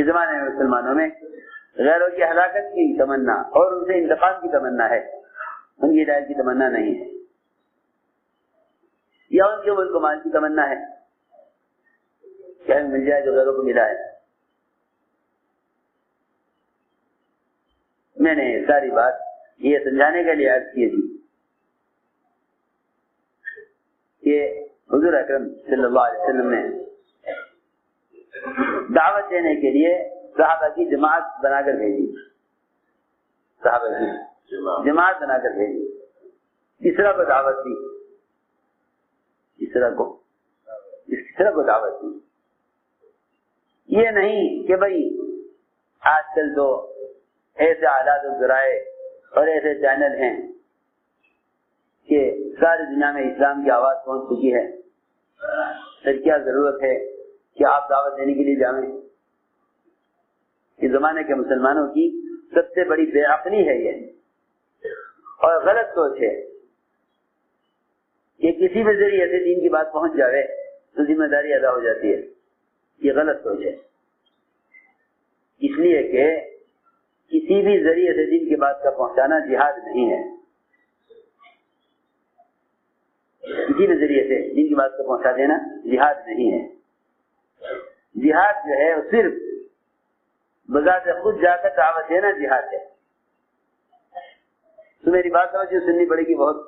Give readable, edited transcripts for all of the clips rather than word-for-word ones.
اس زمانے میں مسلمانوں میں غیروں کی ہلاکت کی تمنا اور ان سے انتقام کی تمنا ہے، ان کی ہدایت کی تمنا نہیں ہے، یا ان کے ملک و مال کی تمنا ہے کہ ہمیں مل جائے جو غیروں کو ملا ہے۔ میں نے ساری بات یہ سمجھانے کے لیے عرض کی تھی کہ حضور اکرم صلی اللہ علیہ وسلم نے دعوت دینے کے لیے صحابہ کی جماعت بنا کر بھیجی، صحابہ کی جماعت بنا کر بھیجی، کسرا کو دعوت دی، کسرا کو دعوت دی۔ یہ نہیں کہ بھائی آج کل تو ایسے آلات و ذرائع اور ایسے چینل ہیں کہ ساری دنیا میں اسلام کی آواز پہنچ چکی ہے، پھر کیا ضرورت ہے کہ آپ دعوت دینے کے لیے جائیں۔ اس زمانے کے مسلمانوں کی سب سے بڑی بے عقلی ہے یہ، اور غلط سوچ ہے کہ کسی بھی ذریعے سے دین کی بات پہنچ جائے تو ذمہ داری ادا ہو جاتی ہے۔ یہ غلط سوچ ہے، اس لیے کہ کسی بھی ذریعے سے دین کی بات کا پہنچانا جہاد نہیں ہے، کسی بھی ذریعے سے دین کی بات کو پہنچا دینا جہاد نہیں ہے۔ جہاد جو ہے وہ صرف بذات خود جا کر دعوت دینا جہاد ہے۔ تو میری بات سمجھو، سننی پڑے گی بہت۔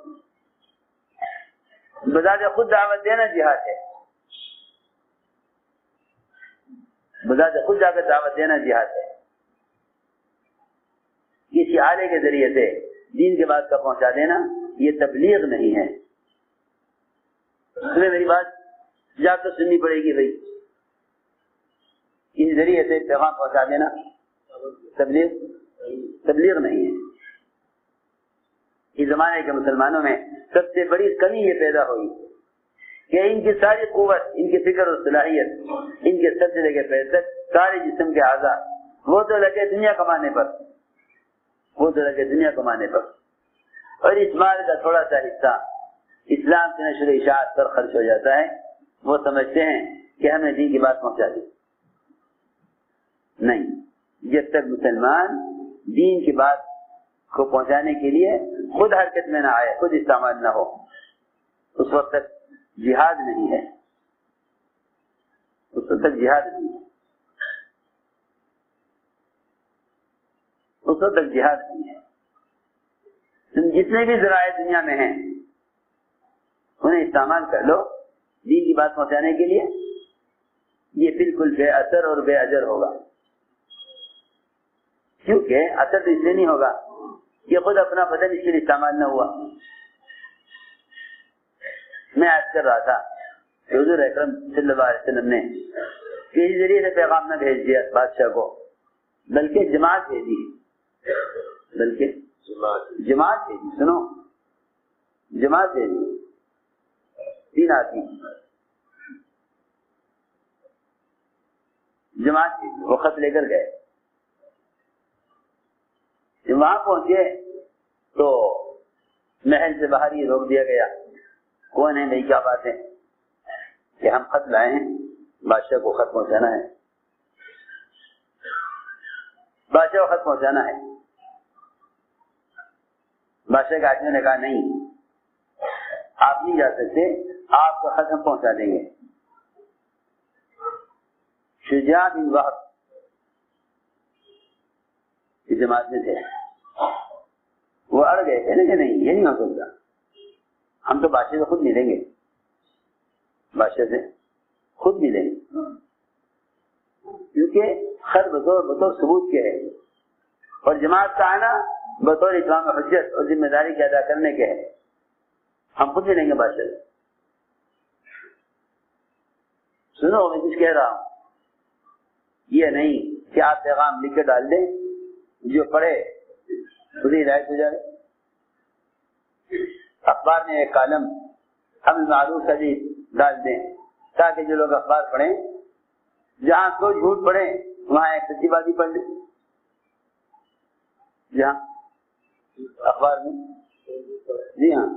بذات خود دعوت دینا جہاد ہے، بذات خود جا کر دعوت دینا جہاد ہے۔ کسی آلے کے ذریعے سے دین کے بات کا پہنچا دینا یہ تبلیغ نہیں ہے۔ تمہیں میری بات جا کر سننی پڑے گی بھائی، اس ذریعے سے پیغام پہنچا دینا تبلیغ نہیں ہے۔ اس زمانے کے مسلمانوں میں سب سے بڑی کمی یہ پیدا ہوئی کہ ان کی ساری قوت، ان کی فکر اور صلاحیت، ان کے سب سے لے کے پیر تک سارے جسم کے اعضاء وہ تو لگے دنیا کمانے پر، اور اس مال کا تھوڑا سا حصہ اسلام کے نشر و اشاعت پر خرچ ہو جاتا ہے۔ وہ سمجھتے ہیں کہ ہمیں دین کی بات پہنچا دی۔ نہیں، جب تک مسلمان دین کی بات کو پہنچانے کے لیے خود حرکت میں نہ آئے، خود استعمال نہ ہو، اس وقت تک جہاد نہیں ہے، اس وقت تک جہاد نہیں ہے، اس وقت تک جہاد نہیں ہے۔ تم جتنے بھی ذرائع دنیا میں ہیں انہیں استعمال کر لو دین کی بات پہنچانے کے لیے، یہ بالکل بے اثر اور بے اجر ہوگا۔ کیونکہ اثر تو اس لیے نہیں ہوگا کہ خود اپنا بدن اس کے لیے استعمال نہ ہوا۔ میں عرض کر رہا تھا کہ حضور اکرم صلی اللہ علیہ وسلم نے کسی ذریعے سے پیغام نہ بھیج دیا بادشاہ کو، بلکہ جماعت بھیجی، جماعت بھیجی، سنو، جماعت بھیجی، 3 آدمی جماعت بھیجی، وہ خط لے کر گئے۔ جب وہاں پہنچے تو محل سے باہر ہی روک دیا گیا۔ کون ہے بھائی، کیا بات ہے؟ کہ ہم خط لائے ہیں، بادشاہ کو خط پہنچانا ہے، بادشاہ کو خط پہنچانا ہے۔ بادشاہ کے آدمی نے کہا نہیں، آپ نہیں جا سکتے، آپ کو خط ہم پہنچا دیں گے۔ شجاع بن وہب کی جماعت میں تھے، وہ اڑ گئے تھے کہ نہیں، یہ نہیں ہو سکتا، ہم تو بادشاہ سے خود ملیں گے، بادشاہ سے خود ملیں گے، کیونکہ خط بطور ثبوت کے ہے، اور جماعت کا آنا بطور اقامہ حجت اور ذمہ داری کے ادا کرنے کے ہے۔ ہم خود ملیں گے بادشاہ سے۔ سنو، میں کچھ کہہ رہا ہوں، یہ نہیں کہ آپ پیغام لکھ کے ڈال دیں، جو پڑھے خود ہدایت ہو جائے۔ اخبار میں ایک کالم ہم معروف کا بھی ڈال دیں تاکہ جو لوگ اخبار پڑھیں، جہاں کوئی جھوٹ پڑھیں وہاں ایک سچی بازی پڑھ لیں۔ جہاں اخبار میں، جی ہاں،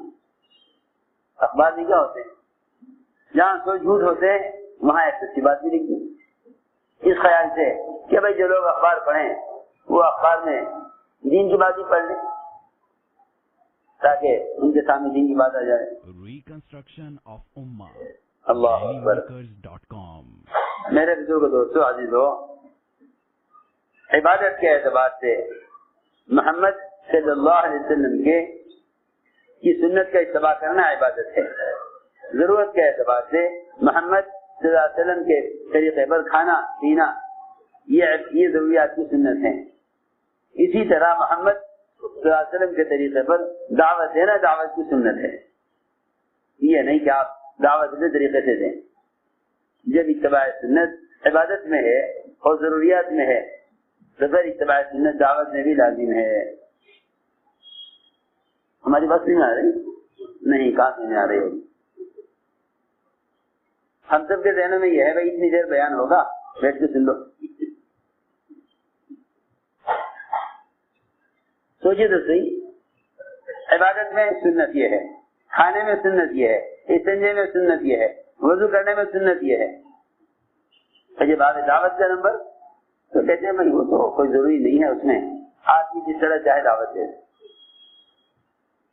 اخبار میں کیا ہوتے ہیں، جہاں کوئی جھوٹ ہوتے ہیں وہاں ایک سچی بات بھی لکھ دیں، اس خیال سے کہ بھائی جو لوگ اخبار پڑھیں وہ اخبار میں دین کی بات ہی پڑھ لیں تاکہ ان کے سامنے دین کی بات آ جائے. ریکنسٹرکشن آف امہ اللہ اکبر. میرے بزرگ دوستو عزیزو، عبادت کے اعتبار سے محمد صلی اللہ علیہ وسلم کی سنت کا اتباع کرنا عبادت ہے. ضرورت کے اعتبار سے محمد صلی اللہ علیہ وسلم کے طریقے پر کھانا پینا یہ ضروریات کی سنت ہے. اسی طرح محمد صلی اللہ علیہ وسلم کے طریقے پر دعوت دینا دعوت کی سنت ہے. یہ نہیں کہ آپ دعوت کے طریقے سے دیں. جب اتباع سنت عبادت میں ہے اور ضروریات میں ہے تو پھر اتباع سنت دعوت میں بھی لازم ہے. ہماری بات نہیں آ رہی؟ نہیں، کہاں سے نہیں آ رہی ہوگی. ہم سب کے ذہنوں میں یہ ہے بھائی اتنی دیر بیان ہوگا، بیٹھ کے سن لو. سوچیے تو صحیح، عبادت میں سنت یہ ہے، کھانے میں سنت یہ ہے، استنجے میں سنت یہ ہے، وضو کرنے میں سنت یہ ہے. جب آگے دعوت کا نمبر تو کہتے ہیں بھائی وہ تو کوئی ضروری نہیں ہے، اس میں آدمی جس طرح چاہے دعوت دے.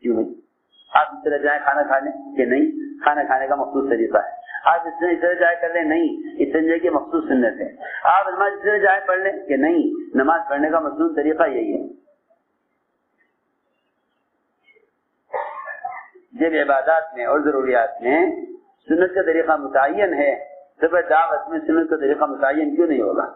کیوں بھائی آپ اس طرح چاہے کھانا کھا لیں کہ نہیں؟ کھانا کھانے کا مخصوص طریقہ ہے. آپ اس طرح چاہے کر لیں نہیں، استنجے کی مخصوص سنت ہے. آپ نماز اس طرح چاہے پڑھ لیں کہ نہیں، نماز پڑھنے کا مخصوص طریقہ یہی ہے. جب عبادات میں اور ضروریات میں سنت کا طریقہ متعین ہے تو پھر دعوت میں سنت کا طریقہ متعین کیوں نہیں ہوگا؟